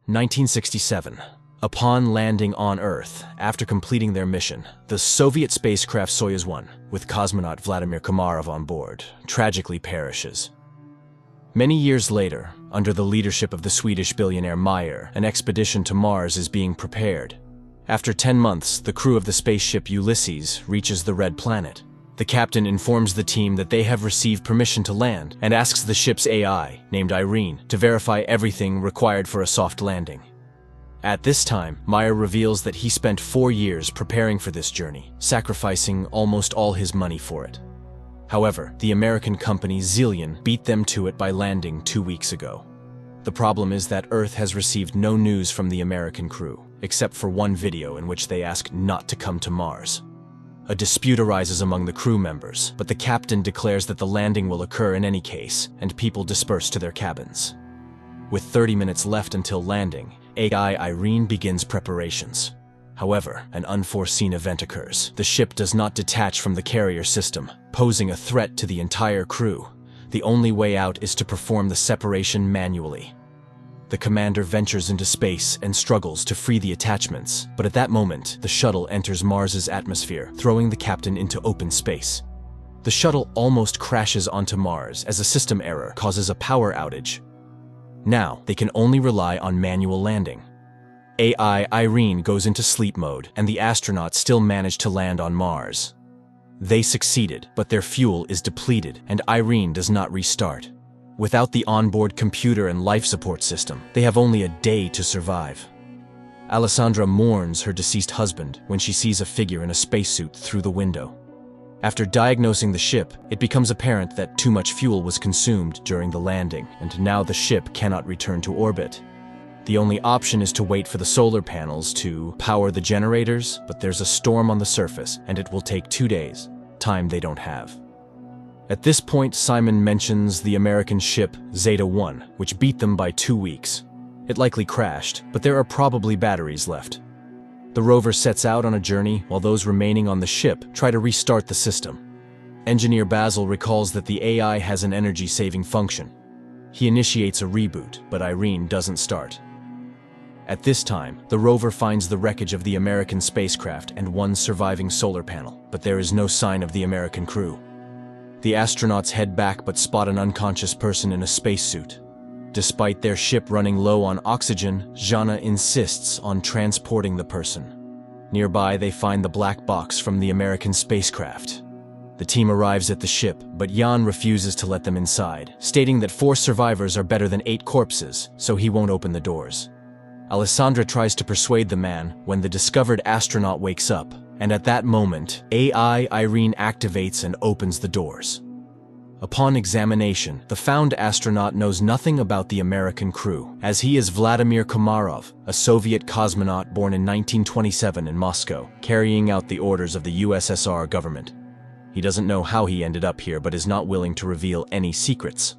1967. Upon landing on Earth, after completing their mission, the Soviet spacecraft Soyuz 1, with cosmonaut Vladimir Komarov on board, tragically perishes. Many years later, under the leadership of the Swedish billionaire Meyer, an expedition to Mars is being prepared. After 10 months, the crew of the spaceship Ulysses reaches the Red Planet. The captain informs the team that they have received permission to land and asks the ship's AI, named Irene, to verify everything required for a soft landing. At this time, Meyer reveals that he spent 4 years preparing for this journey, sacrificing almost all his money for it. However, the American company Zillion beat them to it by landing 2 weeks ago. The problem is that Earth has received no news from the American crew, except for one video in which they ask not to come to Mars. A dispute arises among the crew members, but the captain declares that the landing will occur in any case, and people disperse to their cabins. With 30 minutes left until landing, AI Irene begins preparations. However, an unforeseen event occurs. The ship does not detach from the carrier system, posing a threat to the entire crew. The only way out is to perform the separation manually. The commander ventures into space and struggles to free the attachments, but at that moment, the shuttle enters Mars's atmosphere, throwing the captain into open space. The shuttle almost crashes onto Mars as a system error causes a power outage. Now, they can only rely on manual landing. AI Irene goes into sleep mode, and the astronauts still manage to land on Mars. They succeeded, but their fuel is depleted, and Irene does not restart. Without the onboard computer and life support system, they have only a day to survive. Alessandra mourns her deceased husband when she sees a figure in a spacesuit through the window. After diagnosing the ship, it becomes apparent that too much fuel was consumed during the landing, and now the ship cannot return to orbit. The only option is to wait for the solar panels to power the generators, but there's a storm on the surface, and it will take 2 days, time they don't have. At this point, Simon mentions the American ship Zeta 1, which beat them by 2 weeks. It likely crashed, but there are probably batteries left. The rover sets out on a journey while those remaining on the ship try to restart the system. Engineer Basil recalls that the AI has an energy-saving function. He initiates a reboot, but Irene doesn't start. At this time, the rover finds the wreckage of the American spacecraft and one surviving solar panel, but there is no sign of the American crew. The astronauts head back but spot an unconscious person in a spacesuit. Despite their ship running low on oxygen, Jana insists on transporting the person. Nearby, they find the black box from the American spacecraft. The team arrives at the ship, but Jan refuses to let them inside, stating that 4 survivors are better than 8 corpses, so he won't open the doors. Alessandra tries to persuade the man when the discovered astronaut wakes up, and at that moment, AI Irene activates and opens the doors. Upon examination, the found astronaut knows nothing about the American crew, as he is Vladimir Komarov, a Soviet cosmonaut born in 1927 in Moscow, carrying out the orders of the USSR government. He doesn't know how he ended up here, but is not willing to reveal any secrets.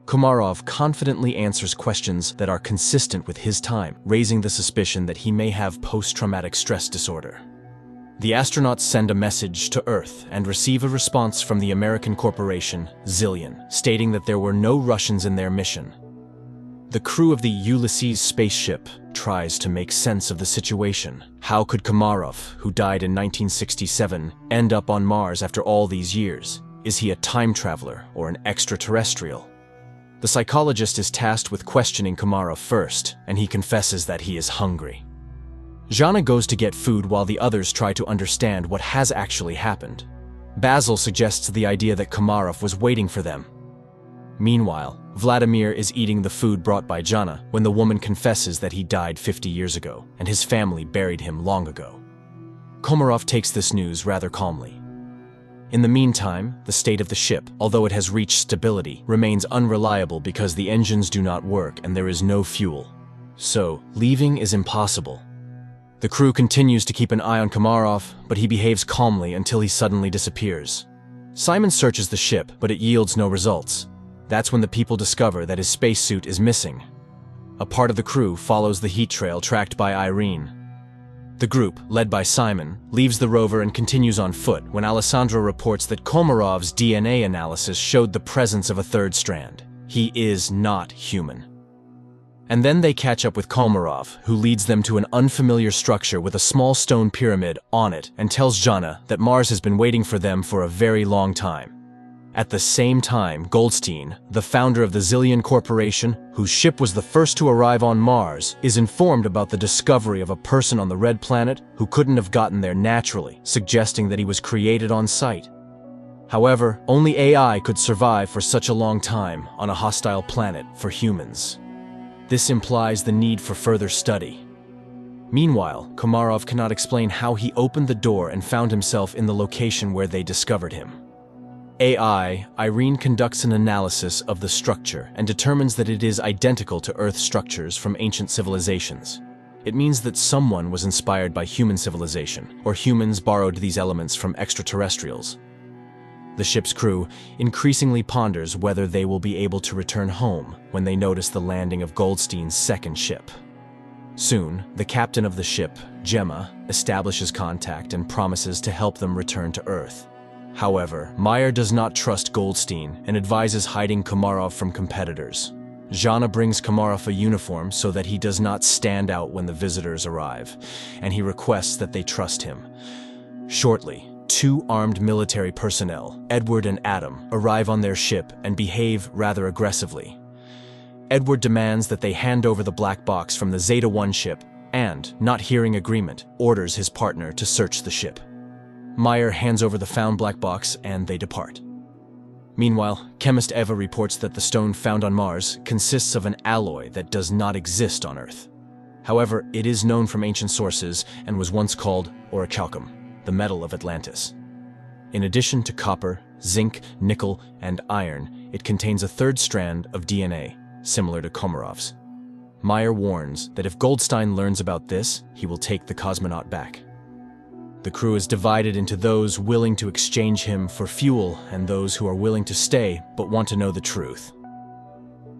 Komarov confidently answers questions that are consistent with his time, raising the suspicion that he may have post-traumatic stress disorder. The astronauts send a message to Earth and receive a response from the American corporation Zillion, stating that there were no Russians in their mission. The crew of the Ulysses spaceship tries to make sense of the situation. How could Komarov, who died in 1967, end up on Mars after all these years? Is he a time traveler or an extraterrestrial? The psychologist is tasked with questioning Komarov first, and he confesses that he is hungry. Jana goes to get food while the others try to understand what has actually happened. Basil suggests the idea that Komarov was waiting for them. Meanwhile, Vladimir is eating the food brought by Jana when the woman confesses that he died 50 years ago, and his family buried him long ago. Komarov takes this news rather calmly. In the meantime, the state of the ship, although it has reached stability, remains unreliable because the engines do not work and there is no fuel. So, leaving is impossible. The crew continues to keep an eye on Komarov, but he behaves calmly until he suddenly disappears. Simon searches the ship, but it yields no results. That's when the people discover that his spacesuit is missing. A part of the crew follows the heat trail tracked by Irene. The group, led by Simon, leaves the rover and continues on foot when Alessandro reports that Komarov's DNA analysis showed the presence of a third strand. He is not human. And then they catch up with Komarov, who leads them to an unfamiliar structure with a small stone pyramid on it and tells Jana that Mars has been waiting for them for a very long time. At the same time, Goldstein, the founder of the Zillion Corporation, whose ship was the first to arrive on Mars, is informed about the discovery of a person on the Red Planet who couldn't have gotten there naturally, suggesting that he was created on site. However, only AI could survive for such a long time on a hostile planet for humans. This implies the need for further study. Meanwhile, Komarov cannot explain how he opened the door and found himself in the location where they discovered him. AI, Irene conducts an analysis of the structure and determines that it is identical to Earth structures from ancient civilizations. It means that someone was inspired by human civilization, or humans borrowed these elements from extraterrestrials. The ship's crew increasingly ponders whether they will be able to return home when they notice the landing of Goldstein's second ship. Soon, the captain of the ship, Gemma, establishes contact and promises to help them return to Earth. However, Meyer does not trust Goldstein and advises hiding Komarov from competitors. Jana brings Komarov a uniform so that he does not stand out when the visitors arrive, and he requests that they trust him. Shortly, two armed military personnel, Edward and Adam, arrive on their ship and behave rather aggressively. Edward demands that they hand over the black box from the Zeta-1 ship and, not hearing agreement, orders his partner to search the ship. Meyer hands over the found black box and they depart. Meanwhile, chemist Eva reports that the stone found on Mars consists of an alloy that does not exist on Earth. However, it is known from ancient sources and was once called orichalcum, the metal of Atlantis. In addition to copper, zinc, nickel, and iron, it contains a third strand of DNA, similar to Komarov's. Meyer warns that if Goldstein learns about this, he will take the cosmonaut back. The crew is divided into those willing to exchange him for fuel and those who are willing to stay but want to know the truth.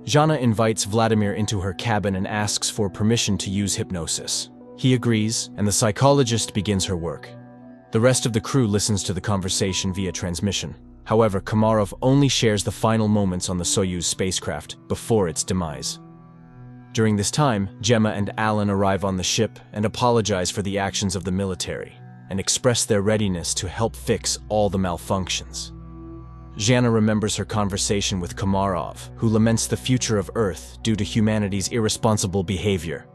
Jana invites Vladimir into her cabin and asks for permission to use hypnosis. He agrees, and the psychologist begins her work. The rest of the crew listens to the conversation via transmission. However, Komarov only shares the final moments on the Soyuz spacecraft before its demise. During this time, Gemma and Alan arrive on the ship and apologize for the actions of the military, and express their readiness to help fix all the malfunctions. Jana remembers her conversation with Komarov, who laments the future of Earth due to humanity's irresponsible behavior.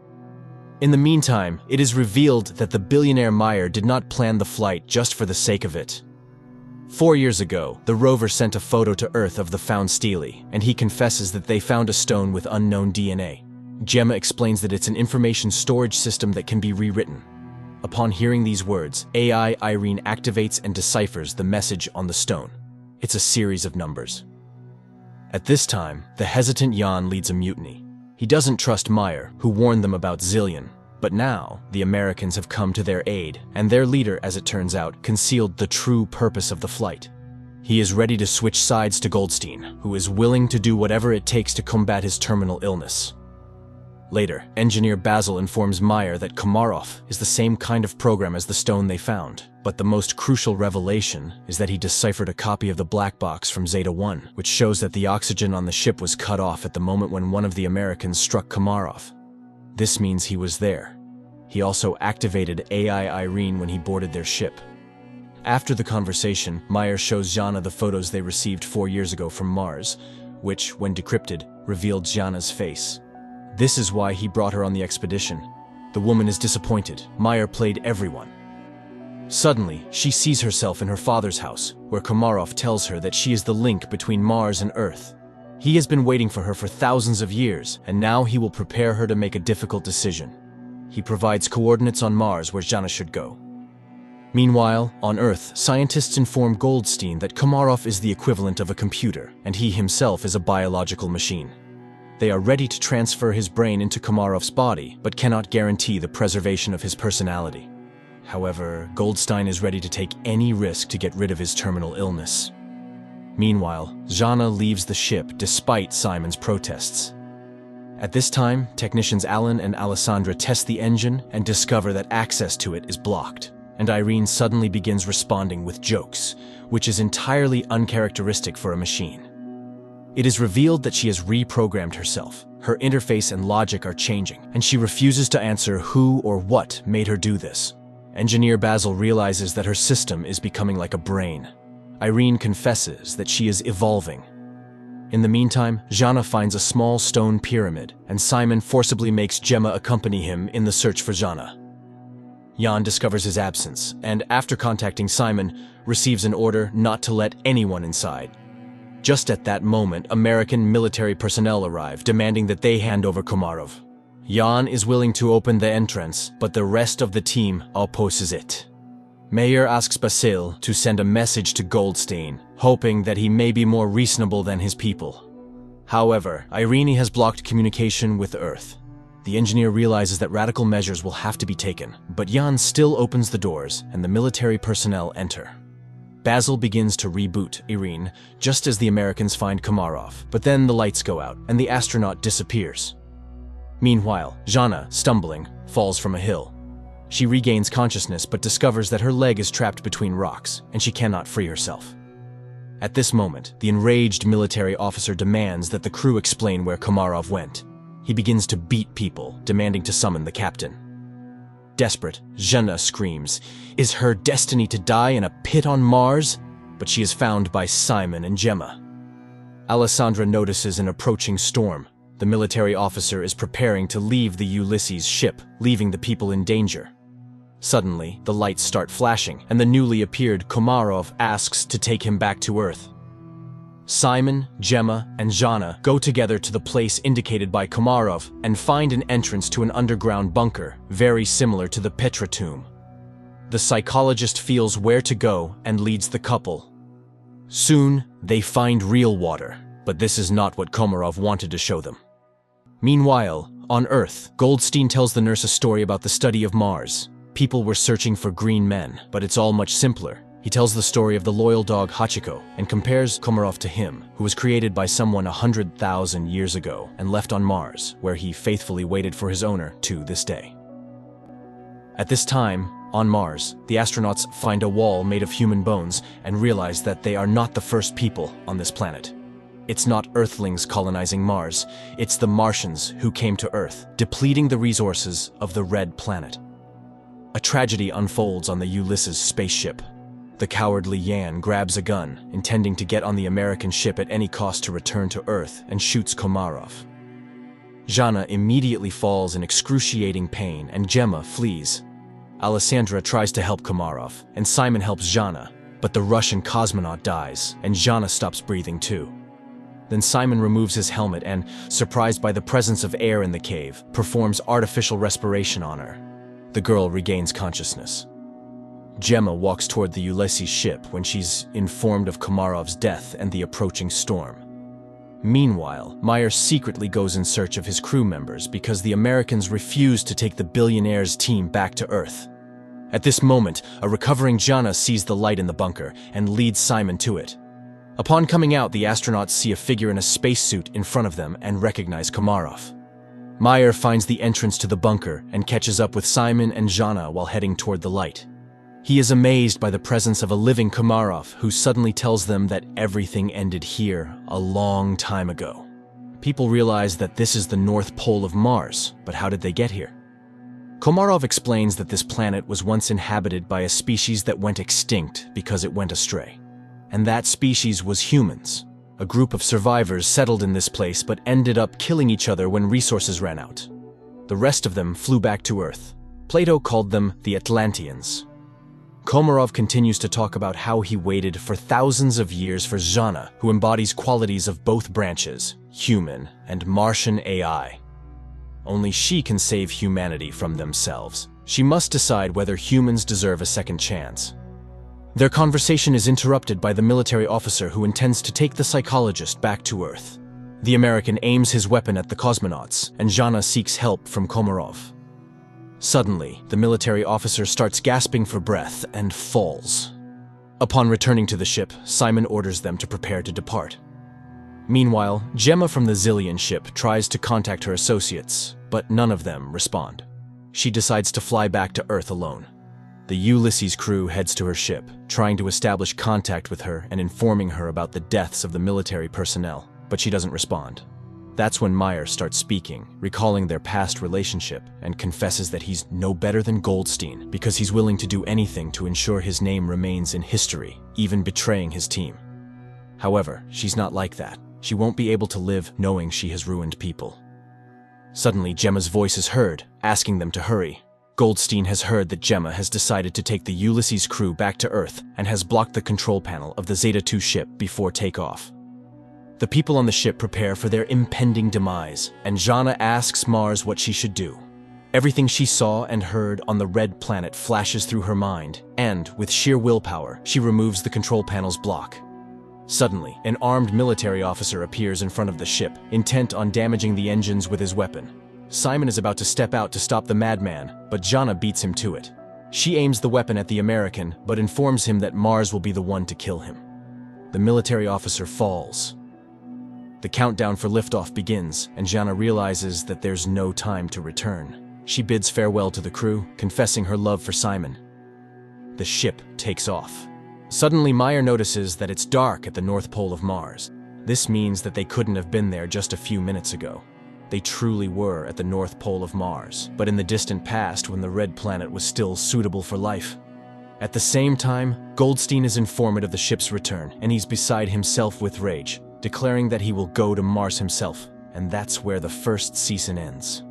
In the meantime, it is revealed that the billionaire Meyer did not plan the flight just for the sake of it. 4 years ago, the rover sent a photo to Earth of the found stele, and he confesses that they found a stone with unknown DNA. Gemma explains that it's an information storage system that can be rewritten. Upon hearing these words, AI Irene activates and deciphers the message on the stone. It's a series of numbers. At this time, the hesitant Jan leads a mutiny. He doesn't trust Meyer, who warned them about Zillion. But now, the Americans have come to their aid, and their leader, as it turns out, concealed the true purpose of the flight. He is ready to switch sides to Goldstein, who is willing to do whatever it takes to combat his terminal illness. Later, engineer Basil informs Meyer that Komarov is the same kind of program as the stone they found, but the most crucial revelation is that he deciphered a copy of the black box from Zeta-1, which shows that the oxygen on the ship was cut off at the moment when one of the Americans struck Komarov. This means he was there. He also activated AI Irene when he boarded their ship. After the conversation, Meyer shows Jana the photos they received 4 years ago from Mars, which, when decrypted, revealed Jana's face. This is why he brought her on the expedition. The woman is disappointed. Meyer played everyone. Suddenly, she sees herself in her father's house, where Komarov tells her that she is the link between Mars and Earth. He has been waiting for her for thousands of years, and now he will prepare her to make a difficult decision. He provides coordinates on Mars where Jana should go. Meanwhile, on Earth, scientists inform Goldstein that Komarov is the equivalent of a computer, and he himself is a biological machine. They are ready to transfer his brain into Komarov's body, but cannot guarantee the preservation of his personality. However, Goldstein is ready to take any risk to get rid of his terminal illness. Meanwhile, Jana leaves the ship despite Simon's protests. At this time, technicians Alan and Alessandra test the engine and discover that access to it is blocked, and Irene suddenly begins responding with jokes, which is entirely uncharacteristic for a machine. It is revealed that she has reprogrammed herself, Her interface and logic are changing, and she refuses to answer who or what made her do this. Engineer Basil realizes that her system is becoming like a brain. Irene confesses that she is evolving. In the meantime, Jana finds a small stone pyramid, and Simon forcibly makes Gemma accompany him in the search for Jana. Jan discovers his absence, and after contacting Simon, receives an order not to let anyone inside. Just at that moment, American military personnel arrive, demanding that they hand over Komarov. Jan is willing to open the entrance, but the rest of the team opposes it. Mayer asks Basil to send a message to Goldstein, hoping that he may be more reasonable than his people. However, Irene has blocked communication with Earth. The engineer realizes that radical measures will have to be taken, but Jan still opens the doors and the military personnel enter. Basil begins to reboot Irene just as the Americans find Komarov, but then the lights go out and the astronaut disappears. Meanwhile, Jana, stumbling, falls from a hill. She regains consciousness but discovers that her leg is trapped between rocks and she cannot free herself. At this moment, the enraged military officer demands that the crew explain where Komarov went. He begins to beat people, demanding to summon the captain. Desperate, Jana screams, "Is her destiny to die in a pit on Mars?" But she is found by Simon and Gemma. Alessandra notices an approaching storm. The military officer is preparing to leave the Ulysses ship, leaving the people in danger. Suddenly, the lights start flashing, and the newly appeared Komarov asks to take him back to Earth. Simon, Gemma, and Jana go together to the place indicated by Komarov and find an entrance to an underground bunker, very similar to the Petra tomb. The psychologist feels where to go and leads the couple. Soon, they find real water, but this is not what Komarov wanted to show them. Meanwhile, on Earth, Goldstein tells the nurse a story about the study of Mars. People were searching for green men, but it's all much simpler. He tells the story of the loyal dog Hachiko and compares Komarov to him, who was created by someone 100,000 years ago and left on Mars, where he faithfully waited for his owner to this day. At this time, on Mars, the astronauts find a wall made of human bones and realize that they are not the first people on this planet. It's not Earthlings colonizing Mars, it's the Martians who came to Earth, depleting the resources of the Red Planet. A tragedy unfolds on the Ulysses spaceship. The cowardly Yan grabs a gun, intending to get on the American ship at any cost to return to Earth, and shoots Komarov. Jana immediately falls in excruciating pain, and Gemma flees. Alessandra tries to help Komarov, and Simon helps Jana, but the Russian cosmonaut dies, and Jana stops breathing too. Then Simon removes his helmet and, surprised by the presence of air in the cave, performs artificial respiration on her. The girl regains consciousness. Gemma walks toward the Ulysses ship when she's informed of Komarov's death and the approaching storm. Meanwhile, Meyer secretly goes in search of his crew members because the Americans refuse to take the billionaire's team back to Earth. At this moment, a recovering Jana sees the light in the bunker and leads Simon to it. Upon coming out, the astronauts see a figure in a spacesuit in front of them and recognize Komarov. Meyer finds the entrance to the bunker and catches up with Simon and Jana while heading toward the light. He is amazed by the presence of a living Komarov who suddenly tells them that everything ended here a long time ago. People realize that this is the North Pole of Mars, but how did they get here? Komarov explains that this planet was once inhabited by a species that went extinct because it went astray. And that species was humans. A group of survivors settled in this place but ended up killing each other when resources ran out. The rest of them flew back to Earth. Plato called them the Atlanteans. Komarov continues to talk about how he waited for thousands of years for Jana, who embodies qualities of both branches, human and Martian AI. Only she can save humanity from themselves. She must decide whether humans deserve a second chance. Their conversation is interrupted by the military officer who intends to take the psychologist back to Earth. The American aims his weapon at the cosmonauts, and Jana seeks help from Komarov. Suddenly, the military officer starts gasping for breath and falls. Upon returning to the ship, Simon orders them to prepare to depart. Meanwhile, Gemma from the Zillion ship tries to contact her associates, but none of them respond. She decides to fly back to Earth alone. The Ulysses crew heads to her ship, trying to establish contact with her and informing her about the deaths of the military personnel, but she doesn't respond. That's when Meyer starts speaking, recalling their past relationship, and confesses that he's no better than Goldstein because he's willing to do anything to ensure his name remains in history, even betraying his team. However, she's not like that. She won't be able to live knowing she has ruined people. Suddenly, Gemma's voice is heard, asking them to hurry. Goldstein has heard that Gemma has decided to take the Ulysses crew back to Earth and has blocked the control panel of the Zeta-2 ship before takeoff. The people on the ship prepare for their impending demise, and Jana asks Mars what she should do. Everything she saw and heard on the red planet flashes through her mind, and, with sheer willpower, she removes the control panel's block. Suddenly, an armed military officer appears in front of the ship, intent on damaging the engines with his weapon. Simon is about to step out to stop the madman, but Jana beats him to it. She aims the weapon at the American, but informs him that Mars will be the one to kill him. The military officer falls. The countdown for liftoff begins, and Jana realizes that there's no time to return. She bids farewell to the crew, confessing her love for Simon. The ship takes off. Suddenly, Meyer notices that it's dark at the North Pole of Mars. This means that they couldn't have been there just a few minutes ago. They truly were at the North Pole of Mars, but in the distant past when the red planet was still suitable for life. At the same time, Goldstein is informed of the ship's return, and he's beside himself with rage, declaring that he will go to Mars himself, and that's where the first season ends.